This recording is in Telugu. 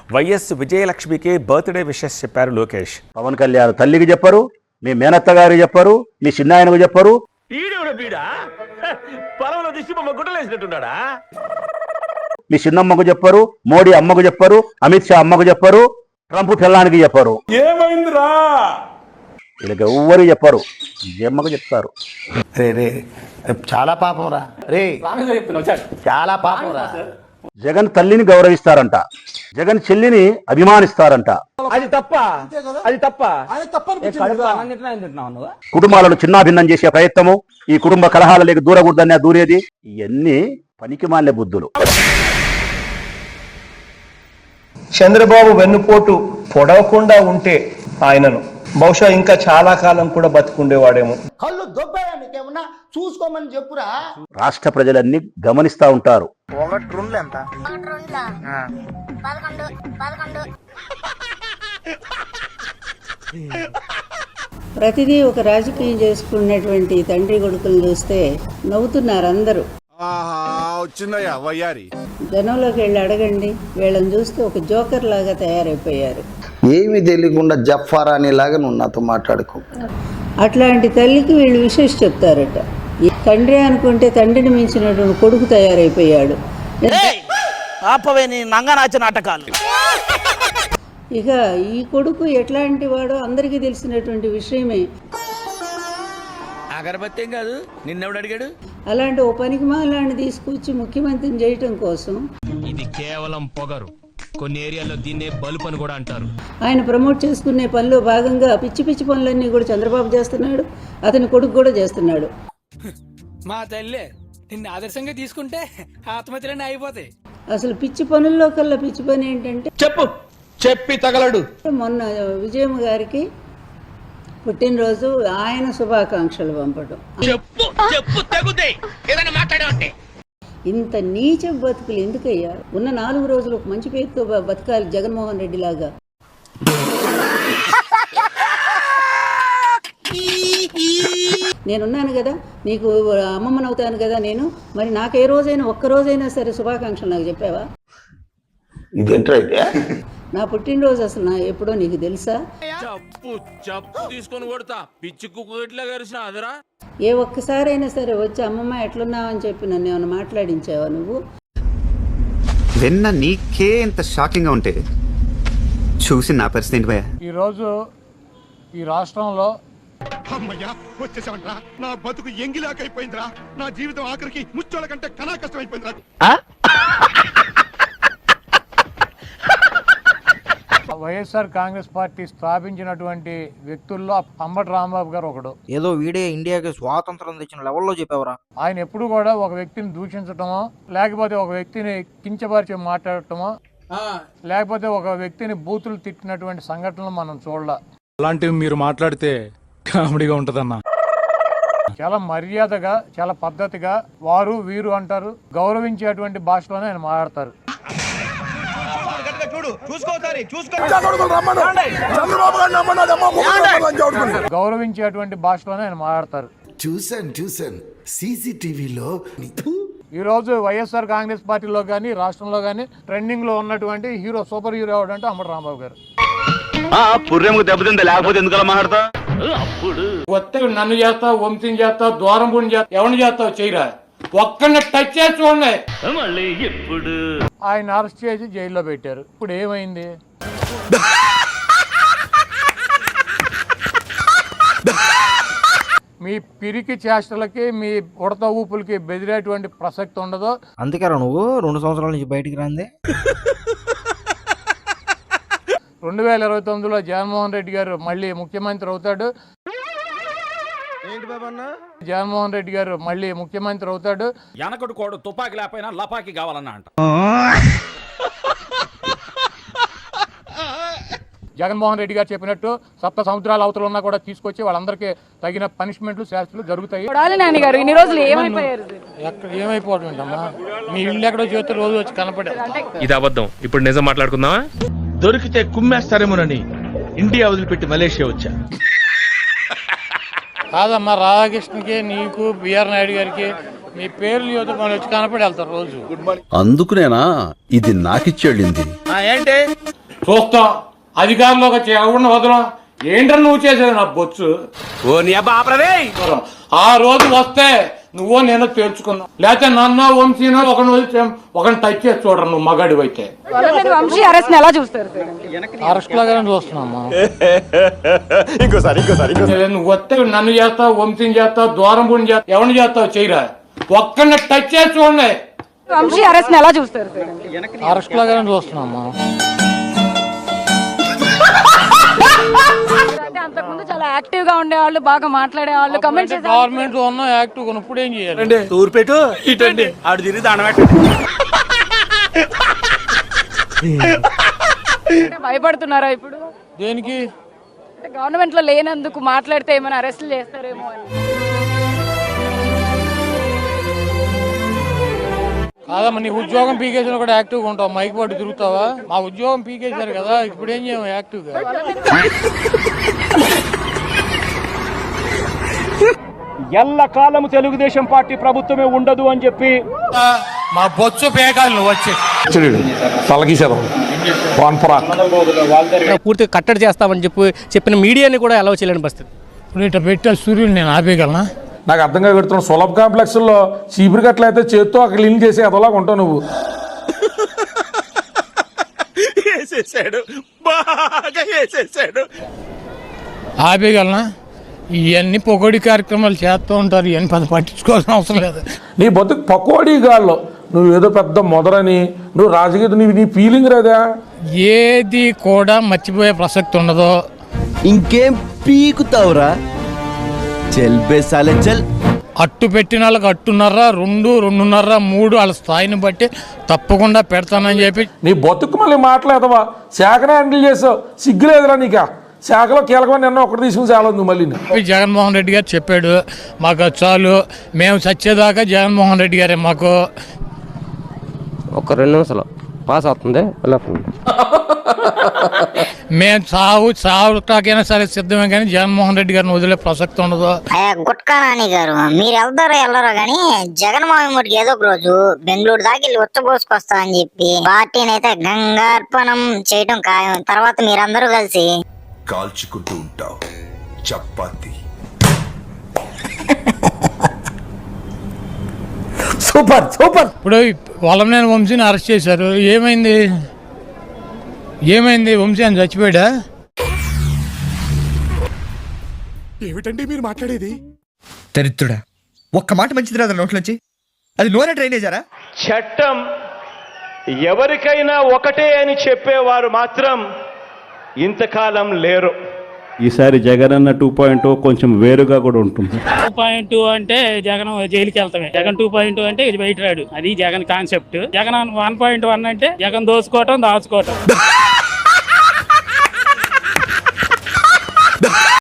వైఎస్ విజయలక్ష్మికి బర్త్డే విషెస్ చెప్పారు లోకేష్. పవన్ కళ్యాణ్ తల్లికి చెప్పరు, మీ మేనత్త గారికి చెప్పరు, మీ చిన్నాయనకు చెప్పరు. మీ చిన్నమ్మకు చెప్పరు, మోడీ అమ్మకు చెప్పరు, అమిత్ షా అమ్మకు చెప్పరు, ట్రంప్ పిల్లానికి చెప్పరు. ఏమైందిరా? వీళ్ళకి ఎవ్వరు చెప్పరు, అమ్మకు చెప్తారు. రే చాలా పాపం రా, రే చాలా పాపం రా. జగన్ తల్లిని గౌరవిస్తారంట, జగన్ చెల్లిని అభిమానిస్తారంట. అది తప్ప, అది తప్ప. కుటుంబాలను చిన్నాభిన్నం చేసే ప్రయత్నము, ఈ కుటుంబ కలహాలకి దూరకూడదనే దూరేది, ఇవన్నీ పనికిమాలిన బుద్ధులు. చంద్రబాబు వెన్నుపోటు పొడవకుండా ఉంటే ఆయనను బహుశా ఇంకా చాలా కాలం కూడా బతుకుండేవాడేమో. కళ్ళు దొబ్బాయా నీకేమన్నా చూసుకోమని చెప్పురా. రాష్ట్ర ప్రజలన్నీ గమనిస్తా ఉంటారు. ప్రతిదీ ఒక రాజకీయం చేసుకున్నటువంటి తండ్రి కొడుకులు చూస్తే నవ్వుతున్నారు అందరూ. జనంలోకి వెళ్ళి అడగండి, వీళ్ళని చూస్తే ఒక జోకర్ లాగా తయారైపోయారు. ఏమి తెలియకుండా జఫారాని లాగా నువ్వు నాతో మాట్లాడుకో. అట్లాంటి తల్లికి వీళ్ళు విశేష చెప్తారట. ఈ తండ్రి అనుకుంటే తండ్రిని మించినటువంటి కొడుకు తయారైపోయాడు. నాటకాలు. ఇక ఈ కొడుకు ఎట్లాంటి వాడో అందరికీ తెలిసినటువంటి విషయమే. అగరబత్తి కాదు, నిన్నెవడు అడిగాడు? అలాంటి ఓ పనికి మాలాన్ని తీసుకొచ్చి ముఖ్యమంత్రిని చేయటం కోసం ఇది కేవలం పొగరు. కొన్ని ఏరియాలో దీన్నే బల్బ్ అని కూడా అంటారు. ఆయన ప్రమోట్ చేసుకునే పనిలో భాగంగా పిచ్చి పిచ్చి పనులన్నీ కూడా చంద్రబాబు చేస్తున్నాడు, అతని కొడుకు కూడా చేస్తున్నాడు. మా తల్లే నిన్ను ఆదర్శంగా తీసుకుంటే ఆత్మహత్యలన్నీ అయిపోతాయి. అసలు పిచ్చి పనుల్లో కల్లా పిచ్చి పని ఏంటంటే చెప్పి తగలడు. మొన్న విజయమ్మ గారికి పుట్టినరోజు ఆయన శుభాకాంక్షలు పంపడం. ఇంత నీచ బతుకులు ఎందుకయ్యా? ఉన్న 4 రోజులు మంచి పేరుతో బతకాలి జగన్మోహన్ రెడ్డి లాగా. నేనున్నాను కదా, నీకు అమ్మమ్మని అవుతాను కదా నేను, మరి నాకు ఏ రోజైనా ఒక్క రోజైనా సరే శుభాకాంక్షలు నాకు చెప్పావా? నా పుట్టినరోజు అసలు ఎప్పుడో నీకు తెలుసా? తీసుకొని కొడతా పిచ్చి కుక్కట్లా గరిసిన అదరా. ఏ ఒక్కసారైనా సరే వచ్చి అమ్మమ్మ ఎట్లున్నావని చెప్పి నన్ను ఏమైనా మాట్లాడించావా నువ్వు? విన్న నీకే ఇంత షాకింగ్ గా ఉంటే చూసి నా పరిస్థితి ఏంటి భయ్యా? ఈరోజు ఈ రాష్ట్రంలో వచ్చేసామంటరా, నా బతుకు ఎంగిలాకైపోయిందిరా, నా జీవితం ఆఖరికి ముచ్చోళ్ళ కంటే కనా కష్టమైపోయిందిరా. వైఎస్ఆర్ కాంగ్రెస్ పార్టీ స్థాపించినటువంటి వ్యక్తుల్లో అంబటి రాంబాబు గారు ఒకడు. ఏదో వీడే ఇండియాకి స్వాతంత్రం తెచ్చిన లెవెల్లో చెప్పావరా. ఆయన ఎప్పుడు కూడా ఒక వ్యక్తిని దూషించటమో, లేకపోతే ఒక వ్యక్తిని కించపరిచి మాట్లాడటమో, లేకపోతే ఒక వ్యక్తిని బూతులు తిట్టినటువంటి సంఘటనలు మనం చూడాల. అలాంటివి మీరు మాట్లాడితే కామెడీగా ఉంటదన్నా. చాలా మర్యాదగా, చాలా పద్ధతిగా వారు వీరు అంటారు, గౌరవించేటువంటి భాషలోనే ఆయన మాట్లాడతారు. గౌరవించేటువంటి భాషలోనే ఆయన మాట్లాడతారు. చూసాను సీసీటీవీలో. ఈ రోజు వైఎస్ఆర్ కాంగ్రెస్ పార్టీలో కానీ రాష్ట్రంలో కానీ ట్రెండింగ్ లో ఉన్నటువంటి హీరో, సూపర్ హీరో ఎవడంటే అంబటి రాంబాబు గారు. దెబ్బతింది, లేకపోతే ఎందుకలా మాట్లాడతా? కొత్తగా నన్ను చేస్తావు, వంశీని చేస్తావు, దూరం గుండి చేస్తావు, ఎవరిని చేస్తావు చేయరా, ఒక్కరిని టచ్ చేసి చూడండి. ఆయన అరెస్ట్ చేసి జైల్లో పెట్టారు. ఇప్పుడు ఏమైంది? మీ పిరికి చేష్టలకి, మీ ఉడత ఊపులకి బెదిరేటువంటి ప్రసక్తి ఉండదు. అందుకేరా నువ్వు 2 సంవత్సరాల నుంచి బయటికి రాంది. 2029లో జగన్మోహన్ రెడ్డి గారు మళ్ళీ ముఖ్యమంత్రి అవుతాడు. జగన్మోహన్ రెడ్డి గారు మళ్ళీ ముఖ్యమంత్రి అవుతాడు. వెనకడు కోడు తుపాకి లేకపోయినా లపాకి కావాలన్నా అంట. జగన్మోహన్ రెడ్డి గారు చెప్పినట్టు 7 సముద్రాల అవతల ఉన్నా కూడా తీసుకొచ్చి వాళ్ళందరికీ తగిన పనిష్మెంట్లు, శాస్త్రాలు జరుగుతాయి. ఏమైపోవడం ఏంటమ్మా? మీ ఇల్లు ఎక్కడో చేస్తే రోజు వచ్చి కనపడే. ఇది అబద్ధం. ఇప్పుడు నిజం మాట్లాడుకుందామా? దొరికితే కుమ్మేస్తారేమోనని ఇండియా వదిలిపెట్టి మలేషియా వచ్చా. కాదమ్మా, రాధాకృష్ణకి, నీకు, బిఆర్ నాయుడు గారికి మీ పేర్లు యువత మనం వచ్చి కనపడి వెళ్తారు రోజు. అందుకునేనా ఇది నాకిచ్చేళ్ళింది. ఏంటి చూస్తాం అధికారంలోకి వచ్చి ఎవరిని వదలం. ఏంటని నువ్వు చేసేది నా బొచ్చు. ఆ రోజు వస్తే నువ్వో నేను తేల్చుకున్నావు, లేకపోతే నన్ను వంశీనో ఒకరిని టచ్ చేసి చూడరు. నువ్వు మగాడి అయితే అరెస్ట్ లాగానే చూస్తున్నామ్మా. నువ్వు వస్తే నన్ను చేస్తావు, వంశీని చేస్తావు, దూరం పుణ్యం చేస్తావు, ఎవరిని చేస్తావు చేయరా. ఒక్కరిని టచ్ చేసి చూడండి. అరెస్ట్ లాగానే చూస్తున్నామ్మా. అంతకుముందు చాలా యాక్టివ్ గా ఉండేవాళ్ళు, బాగా మాట్లాడేవాళ్ళు, కమెంట్స్ గవర్నమెంట్ ఉన్న యాక్టివ్ ఇప్పుడు ఏం చేయాలి. తూర్పేటు ఇటండి ఆడు తిరిగి దానబెట్టండి. భయపడుతున్నారా ఇప్పుడు? దేనికి? గవర్నమెంట్ లో లేనందుకు మాట్లాడితే ఏమైనా అరెస్టులు చేస్తారేమో అని. కాదమ్మా, నీ ఉద్యోగం పీకేసిన కూడా యాక్టివ్గా ఉంటావు, మైక్ పట్టు తిరుగుతావా? మా ఉద్యోగం పీకేశారు కదా, ఇప్పుడు ఏం చేయము యాక్టివ్గా. ఎల్లకాలము తెలుగుదేశం పార్టీ ప్రభుత్వమే ఉండదు అని చెప్పి మా బొచ్చు పేకాలు నువ్వు వచ్చి పూర్తిగా కట్టడి చేస్తామని చెప్పిన మీడియాని కూడా అలౌ చేయలేని పరిస్థితి. ఇప్పుడు ఇట్లా పెట్టే సూర్యుని నేను ఆపేయగలనా? నాకు అర్థం కాగడుతున్నావు. సులభ కాంప్లెక్స్ లో చీపురు కట్లయితే చేత్తో అక్కడ లీన్ చేసి అదోలాగా ఉంటావు నువ్వు. ఆపేయగలనా? ఇవన్నీ పొగడి కార్యక్రమాలు చేస్తూ ఉంటారు, ఇవన్నీ పెద్ద పట్టించుకోవాల్సిన అవసరం లేదు. నీ బతుకు పకోడీ గాల్లో నువ్వు ఏదో పెద్ద మొదలని నువ్వు రాజకీయ నీ ఫీలింగ్ రాదా? ఏది కూడా మర్చిపోయే ప్రసక్తి ఉండదు. ఇంకేం పీకుతావురా? చల్ బేసాలే చల్. అట్టు పెట్టిన వాళ్ళకి 2.5, 2, 2.5, 3 వాళ్ళ స్థాయిని బట్టి తప్పకుండా పెడతానని చెప్పి. నీ బతుకు మళ్ళీ మాట్లాడవా? శాఖనే హ్యాండిల్ చేసావు, సిగ్గులేదురా నీకా? శాఖలో కీలకమైన నిన్న ఒకటి తీసుకుని చాలు మళ్ళీ. జగన్మోహన్ రెడ్డి గారు చెప్పాడు, మాకు చాలు, మేము చచ్చేదాకా జగన్మోహన్ రెడ్డి గారే మాకు. ఒక 2 నిమిషాలు పాస్ అవుతుంది. మేము చావుటాకైనా సరే సిద్ధమే, కానీ జగన్మోహన్ రెడ్డి గారిని వదిలే ప్రసక్తి ఉండదు. గుట్కా నాని గారు, మీరు వెళ్తారో వెళ్ళరో గానీ జగన్మోహన్ రెడ్డికి ఏదో ఒక రోజు బెంగళూరు దాకా వెళ్ళి ఉచ్చబోసుకొస్తా అని చెప్పి పార్టీని అయితే గంగార్పణం చేయటం ఖాయం. తర్వాత మీరందరూ కలిసి కాల్చుకుంటూ ఉంటావు చపాతి. Super super. ఇప్పుడు వల్లభనేని వంశీని అరెస్ట్ చేశారు, ఏమైంది? వంశీ అని చచ్చిపోయాడా? ఏమిటండి మీరు మాట్లాడేది? దరిద్రుడా, ఒక్క మాట మంచిది రాదు నోట్లోంచి. అది నోరే డ్రైనేజారా? చట్టం ఎవరికైనా ఒకటే అని చెప్పేవారు మాత్రం ఇంతకాలం లేరు. ఈసారి జగన్ అన్న 2.0 కొంచెం వేరుగా కూడా ఉంటుంది. 2.2 అంటే జగన్ జైలుకి వెళ్తామే. జగన్ 2.2 అంటే ఇది బయట రాడు. అది జగన్ కాన్సెప్ట్. జగన్ 1.1 అంటే జగన్ దోసుకోవటం, దాచుకోవటం.